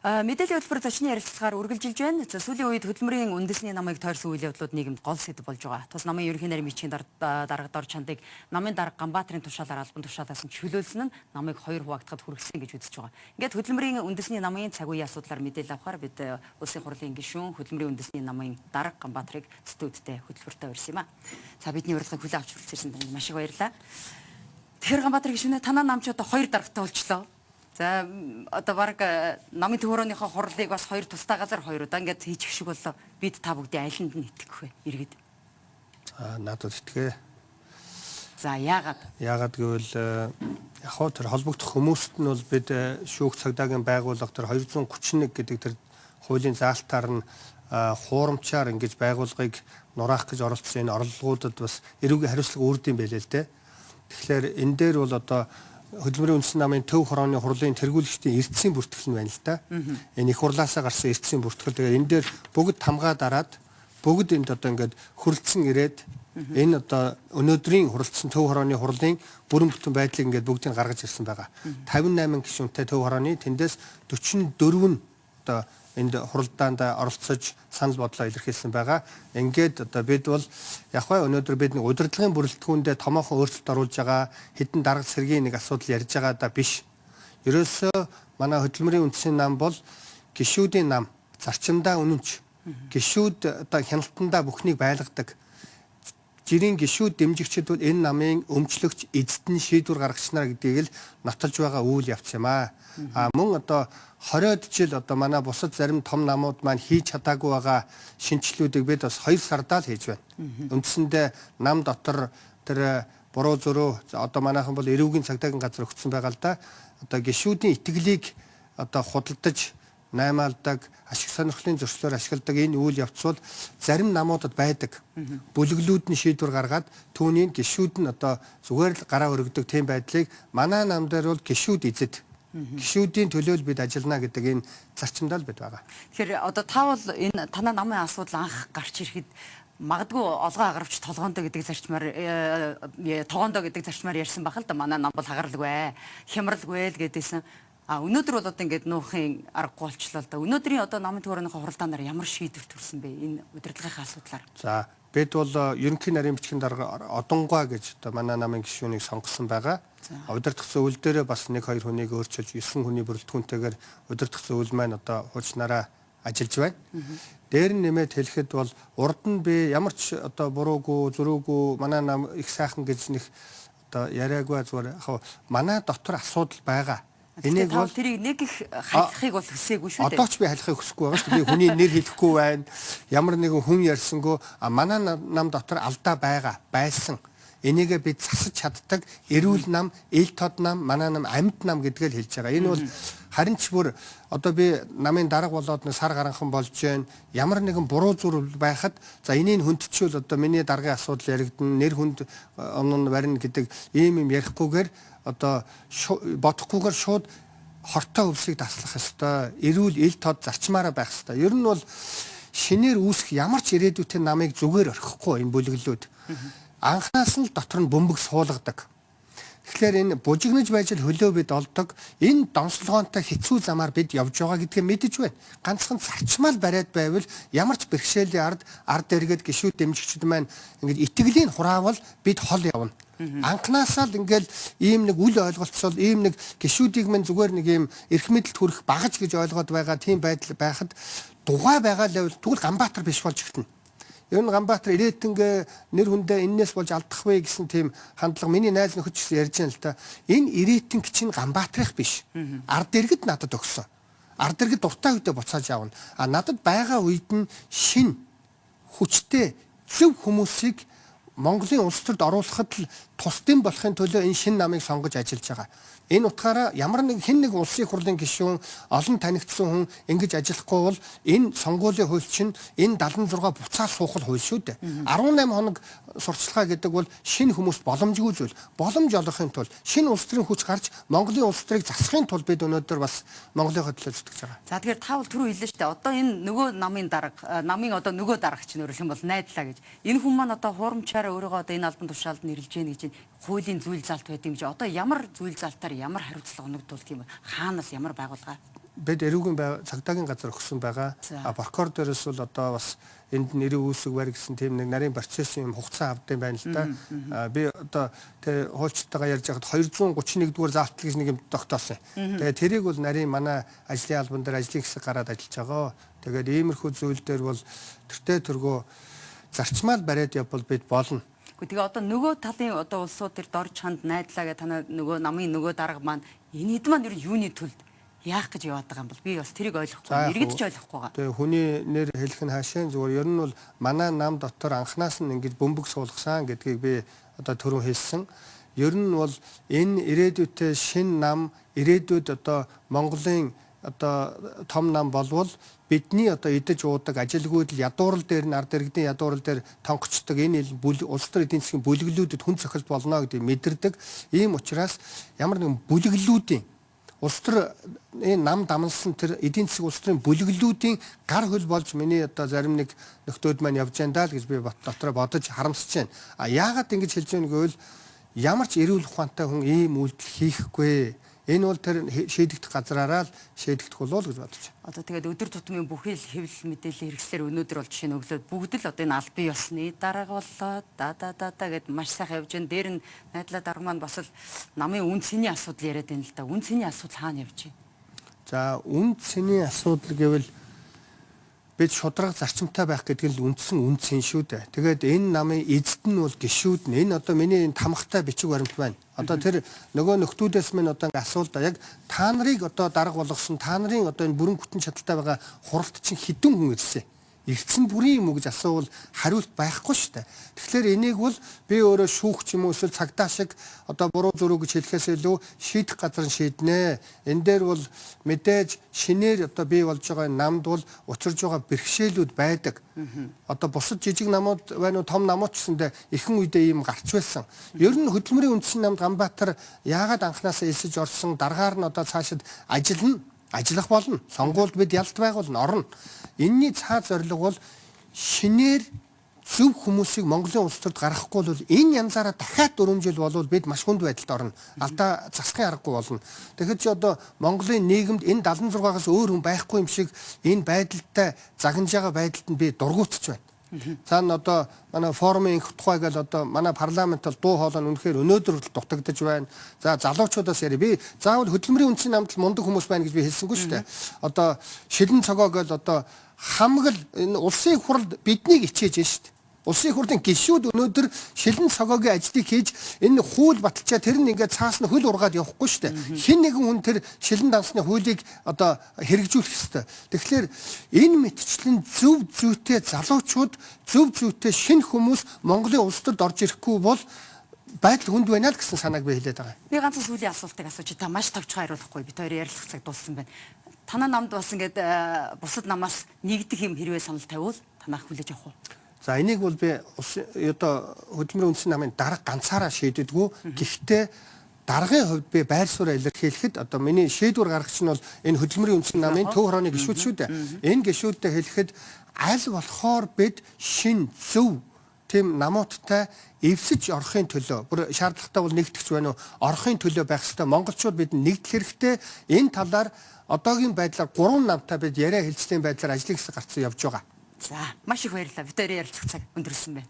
Мэдээллийн хөтөлбөр зочны ярилцлагаар үргэлжилж байна. За сүүлийн үед хөдөлмөрийн үндэсний намыг тойрсон үйл явдлууд нийгэмд гол сэдэв болж байгаа. Тус намын ерөнхий нарийн бичгийн дарга дор чандыг намын дарга Ганбаатарын тушаалаар албан тушаалаас нь чөлөөлсөн нь намыг хоёр хуваагдахад хүргэсэн гэж үзэж байгаа. Ингээд хөдөлмөрийн үндэсний намын цаг үеийн асуудлаар мэдээлэл авахар бид улсын хурлын гишүүн хөдөлмөрийн үндэсний намын дарга Ганбаатарыг студидтэй хөтөлбөртөө урьсан юм а. За бидний урилгыг хүлээн авч хүрэлцсэн танд маш их баярлалаа. Тэгэхээр Ганбаатар гишүүнээ танаа намч одоо хоёр даргатай болчлоо. За одоо баг намын төвөрөөнийхөө хурлыг бас хоёр тусдаа газар хоёр удаа ингээд хийчих шиг боллоо. Бид та бүгдийн айланд нь итгэх вэ? Иргэд. Надад итгэ. За яагаад? Яагаад гэвэл яг хоо тэр холбогдох хүмүүст нь бол бид шүүх цагдаагийн байгууллага тэр 231 гэдэг тэр хуулийн заалтаар нь хуурамчаар ингэж байгууллагыг нураах гэж оролцсон энэ орлогуудад бас эрүүгийн хариуцлага үүрдэм байлээ л дээ. Тэгэхээр энэ дээр бол одоо хөдөлмөрийн үндэсний намын төв хорооны хурлын тэргүүлэгчдийн эрдэсийн бүртгэл нь байна л да. Энэ их хурлаасаа гарсан эрдэсийн бүртгэл. Тэгээ энэ дээр бүгд тамгаа дараад бүгд энд одоо ингээд хүрэлцэн ирээд энэ одоо өнөөдрийн хуралдсан төв хорооны хурлын бүрэн бүтэн байдлыг ингээд бүгдийг гаргаж ирсэн байгаа. 58 гишүүнтэй төв хорооны тэндээс 44 нь одоо энд хуралдаанд оролцож санал бодлоо илэрхийлсэн байгаа. Ингээд одоо бид бол яг хөө өнөөдөр бид нэг удирдлагын бүрэлдэхүүндээ томоохон өөрчлөлт оруулж байгаа хэдэн дарга сэргийн нэг асуудал ярьж байгаа да биш. Ерөөсөө манай хөдөлмөрийн үндэсний нам бол гишүүдийн нам, зарчимдаа үнэнч. Гишүүд одоо хяналтандаа бүхнийг байлгадаг. Жирийн гишүүд дэмжигчид бол энэ намын өмчлөгч эзэдэн шийдвэр гаргагч нар гэдгийг л нотолж байгаа үйл явц юм аа. Мөн одоо 20-од жил одоо манай бусад зарим том намууд маань хийж чадаагүй байгаа шинжилүүдийг бид бас 2 сардаа л хийж байна. Үндсэндээ нам дотор тэр буруу зөрөө одоо манайхан бол эрүүгийн цагдаагийн газар өгсөн байгаа л да. Одоо гишүүдийн итгэлийг одоо худалдаж наймаалдаг, ашиг сонирхлын зөрчлөөр ашигладаг энэ үйл явц бол зарим намуудад байдаг. Бүлэглүүд нь шийдвэр гаргаад түүнийг гишүүд нь одоо зүгээр л гараа өргөдөг тийм байдлыг манай нам дээр бол гишүүд эзэд. Гишүүдийн төлөө бид ажиллана гэдэг энэ зарчимдаа л бид байгаа. Тэгэхээр одоо та бол энэ танаа намын асуудал анх гарч ирэхэд магадгүй олгоо агаравч толгоондоо гэдэг зарчмаар тогоондоо гэдэг зарчмаар ярьсан байх л да. Манай нам бол хагаралгүй, хямралгүй л гэдээсэн. Өнөөдөр бол одоо ингээд нуухын аргагүй болчлоо л да. Өнөөдрийн одоо намын төвөрөөнийхөө хуралдаанаар ямар шийдвэр төрсөн бэ энэ удирдлагын асуудлаар? За бид бол ерөнхий нарийн бичгийн дарга Одонгой гэж одоо манай намын гишүүнийг сонгосон байгаа. Удирдах зөвлөл дээр бас 1-2 хүнийг өөрчилж 9 хүний бүрэлдэхүүнтэйгээр удирдах зөвлөл маань одоо хуучнараа ажиллаж байна. Дээр нь нэмээд хэлэхэд бол урд нь би ямар ч одоо буруугүй, зөрүүгүй манай нам их сайхан гэж нэг одоо яриаггүй зүгээр яг манай дотор асуудал байгаа. Энийг бол тэрийг нэг их халихыг бол хүсээгүй шүү дээ. Одоо ч би халихыг хүсэхгүй байгаа шүү дээ. Би хүний нэр хэлэхгүй байна. Ямар нэгэн хүн ярьсангүй манай нам дотор алдаа байсан. Энийгээ бид засаж чаддаг эрүүл нам, ил тод нам, манай нам амьд нам гэдгээ л хэлж байгаа. Энэ бол харин ч бүр одоо би намын дарга болоод нэг сар гаранхан болж байна. Ямар нэгэн буруу зүйл байхад за энийг хүндчүүл одоо миний даргын асуудал яригдана, нэр хүнд онон барина гэдэг ийм юм ярихгүйгээр одоо бодохгүйгээр шууд хортой өвсийг таслах ёстой. Эрүүл ил тод зарчмаараа байх ёстой. Ер нь бол шинээр үүсэх ямар ч ирээдүйтэй намыг зүгээр орхихгүй энэ бүлэглүүд. Анхнаас нь дотор нь бөмбөг суулгадаг. Тэгэхээр энэ бужигнаж байж л хөлөө бид олдог. Энэ донслогоонтой хэцүү замаар бид явж байгаа гэдгийг мэдэж байна. Ганцхан зарчмаал бариад байвал ямар ч бэрхшээлийн ард эргээд гишүүд дэмжигчд маань ингээд итгэлийн хураавал бид хол явна. Анхнаасаа л ингээл ийм нэг үл ойлголцол ийм нэг гишүүдийг мань зүгээр нэг ийм эрх мэдэлд хүрэх багаж гэж ойлгоод байгаа тийм байдал байхад дугай байгаа л байвал тэгвэл Ганбаатар биш болж ихтэн. Ер нь Ганбаатар ирээдүнгээ нэр хүндээ энээс болж алдах вэ гэсэн тийм хандлага миний найз нөхөд ч ярьж байна л та. Энэ ирээдүнг чинь Ганбаатарх биш. Ард иргэд надад өгсөн. Ард иргэд дуртай үедээ буцааж авна. Надад байгаа үед нь шин хүчтэй зөв хүмүүсийг Монголын улс төрд оруулахад л тусдын болохын төлөө энэ шинэ намыг сонгож ажиллаж байгаа. Энэ утгаараа ямар нэг хэн нэг улсын хурлын гишүүн олон танигдсан хүн ингэж ажиллахгүй бол энэ сонгуулийн хууль чинь энэ 76 буцаа суухал хууль шүү дээ. 18 хоног сурталчилгаа гэдэг бол шинэ хүмүүст боломжгүй зүйл. Боломж олгохын тулд шинэ улс төрийн хүч гарч Монголын улс төрийг засахын тулд бид өнөөдөр бас Монголын хөдлөлт зүтгэж байгаа. За тэгэхээр та бол түрүү хэллээ шүү дээ. Одоо энэ нөгөө намын дарга, намын одоо нөгөө дарга чинь өөрөлдөх юм бол найдлаа гэж. Энэ хүн маань одоо хуурамчаараа өөрийгөө одоо энэ албан тушаалд нэрлэж гэнэ гэж хуулийн зүйл залт байт юм чи одоо ямар зүйл залтаар ямар хариуцлага оногдуулт юм хаанаас ямар байгууллага? бид эрүүгийн цагдаагийн газар өгсөн байгаа. Прокурор дээрээс бол одоо бас энд нэрийн үүсэг барь гэсэн тийм нэг нарийн процессын юм хугацаа авдаг юм байна л да. Би одоо тэр хуульчтайгаа ярьж байхад 231 дугаар заалтал гэж нэг юм тогтоосон. Тэгээд тэрийг бол нарийн манай ажлын албан дээр ажлын хэсэг гараад ажиллаж байгаа. Тэгээд иймэрхүү зүйл дээр бол тэртээ тэргөө зарчмаар бариад явбал бид болно. Тэгээ одоо нөгөө талын одоо улсууд төр дор чанд найдлаа гэх танаа нөгөө намын нөгөө дарга маань энэ хэд маань ер нь юуны төлд яах гэж яваад байгаа юм бол би бас тэрийг ойлгохгүй иргэд ч ойлгохгүй байгаа. Тэгээ хүний нэр хэлэх нь хаашаа зүгээр ер нь бол манай нам дотор анханаас нь ингэж бөмбөг суулгасан гэдгийг би одоо түрүү хэлсэн. Ер нь бол энэ ирээдүйтэй шин нам ирээдүйд одоо Монголын одоо том нам болвол бидний одоо идэж уудаг ажилгүйд ядуурл дээр нь ард иргэдийн ядуурл дээр тонгочдог энэ улс төр эдийн засгийн бүлэглүүдэд хүн цохилт болно гэдгийг мэдэрдэг. Ийм учраас ямар нэгэн бүлэглүүдийн улс төр энэ нам дамнсан тэр эдийн засгийн улс төрийн бүлэглүүдийн гар хөл болж миний одоо зарим нэг нөхдөөд маань явж байна даа л гэж би дотроо бодож харамсаж байна. А яагаад ингэж хэлж байгааг гэвэл ямар ч эрүүл ухаантай хүн ийм үйлдэл хийхгүй. Энэ бол тэр шийдэгдэх газраараа л шийдэгдэх болов гэж бодож байна. Одоо тэгээд өдөр тутмын бүхий л хэвлэл мэдээллийн хэрэгслэр өнөөдөр бол жишээ нь өглөө бүгд л одоо энэ аль бие ёсны дарга боллоо гэд маш сайхан явж байна. Дээр нь найдлаа дарга маань бас л намын үн цэний асуудал яриад байна л да. Үн цэний асуудал хаана явж байна? За үн цэний асуудал гэвэл бид шудраг зарчимтай байх гэдэг нь үндсэн үн цэн шүү дээ. Тэгээд энэ намын эзэд нь бол гişүүд нь. Энэ одоо миний энэ тамхтай бичиг баримт байна. Одоо тэр нөгөө нөхдүүдээс минь одоо ингэ асуулда яг та нарыг одоо дарга болгосон та нарын одоо энэ бүрэн бүтэн чадaltaй байгаа хуралд чинь хэдэн хүн ирсэн. Ирсэн бүрийн юм уу гэж асуувал хариулт байхгүй шүү дээ. Тэгэхээр энийг бол би өөрөө шүүх ч юм уу эсвэл цагдаа шиг одоо буруу зуруу гэж хэлэхээс илүү шийдэх газар нь шийднэ. Энэ дээр бол мэдээж шинээр одоо бий болж байгаа намд бол учирж байгаа бэрхшээлүүд байдаг. Одоо бусад жижиг намууд байна уу том намууд ч гэсэндээ ихэнх үедээ ийм гарч байсан. Ер нь хөдөлмөрийн үндэсний намд Ганбаатар яагаад анханасаа элсэж орсон даргаар нь одоо цаашид ажиллах болно. Сонгуульд бид ялт байгуулна, орно. Энийний цаа зорилго бол шинээр зөв хүмүүсийг Монголын улс төрд гаргахгүй бол энэ янзаараа дахиад 4 жил болвол бид маш хүнд байдалд орно. Алдаа засахын аргагүй болно. Тэгэхээр чи одоо Монголын нийгэмд энэ 76-аас өөр хүн байхгүй юм шиг энэ байдалтай загнаж байгаа байдалд нь би дургуутж байна. Цаа одоо манай форумын инх тухай гэл одоо манай парламентал дуу хоолой нь үнэхээр өнөөдөр л дутагдж байна. За залуучуудаас яри би заавал хөдөлмөрийн үндэсний намд мундаг хүмүүс байна гэж би хэлсэнгүй шүү дээ. Одоо шилэн цогоо гэл одоо хамгал энэ улсын хуралд биднийг ичээж байна шүү дээ. Улсын хурлын гишүүд өнөөдөр шилэн цогоогийн ажлыг хийж энэ хууль баталчаа тэр нь ингээд цаас нь хөл ургаад явахгүй шүү дээ. Хэн нэгэн хүн тэр шилэн дансны хуулийг одоо хэрэгжүүлэх ёстой. Тэгэхээр энэ мэтчлэн зөв зүйтэй залуучууд зөв зүйтэй шинэ хүмүүс Монголын улс төрд орж ирэхгүй бол байдал хүнд байна л гэсэн санааг би хэлээд байгаа. Би ганц сүүлийн асуултыг асууж та маш тавчхан хариулахгүй би хоёр ярилцах цаг дууссан байна. Танаа намд бас ингээд бусад намаас нэгдэх юм хэрвээ санал тавиул танаа хүлээж авах уу? За энийг бол би одоо хөдөлмөрийн үндэсний намын дарга ганцаараа шийддэггүй. Гэхдээ даргын хувьд би байр сууриа илэрхийлэхэд одоо миний шийдвэр гаргагч нь бол энэ хөдөлмөрийн үндэсний намын төв хорооны гишүүд шүү дээ. Энэ гишүүдтэй хэлэхэд аль болохоор бид шин зөв тийм намуудтай эвсэж орохын төлөө бүр шаардлагатай бол нэгтгэж байна уу? Орохын төлөө байх ёстой. Монголчууд бид нэгдэх хэрэгтэй. Энэ талаар одоогийн байдлаар 3 намтай бид яриа хэлцлийн байдлаар ажлын хэсэг гарцсан явж байгаа. За маш их баярлалаа. Бид хоёр ярилцах цаг өндөрлсөн байна.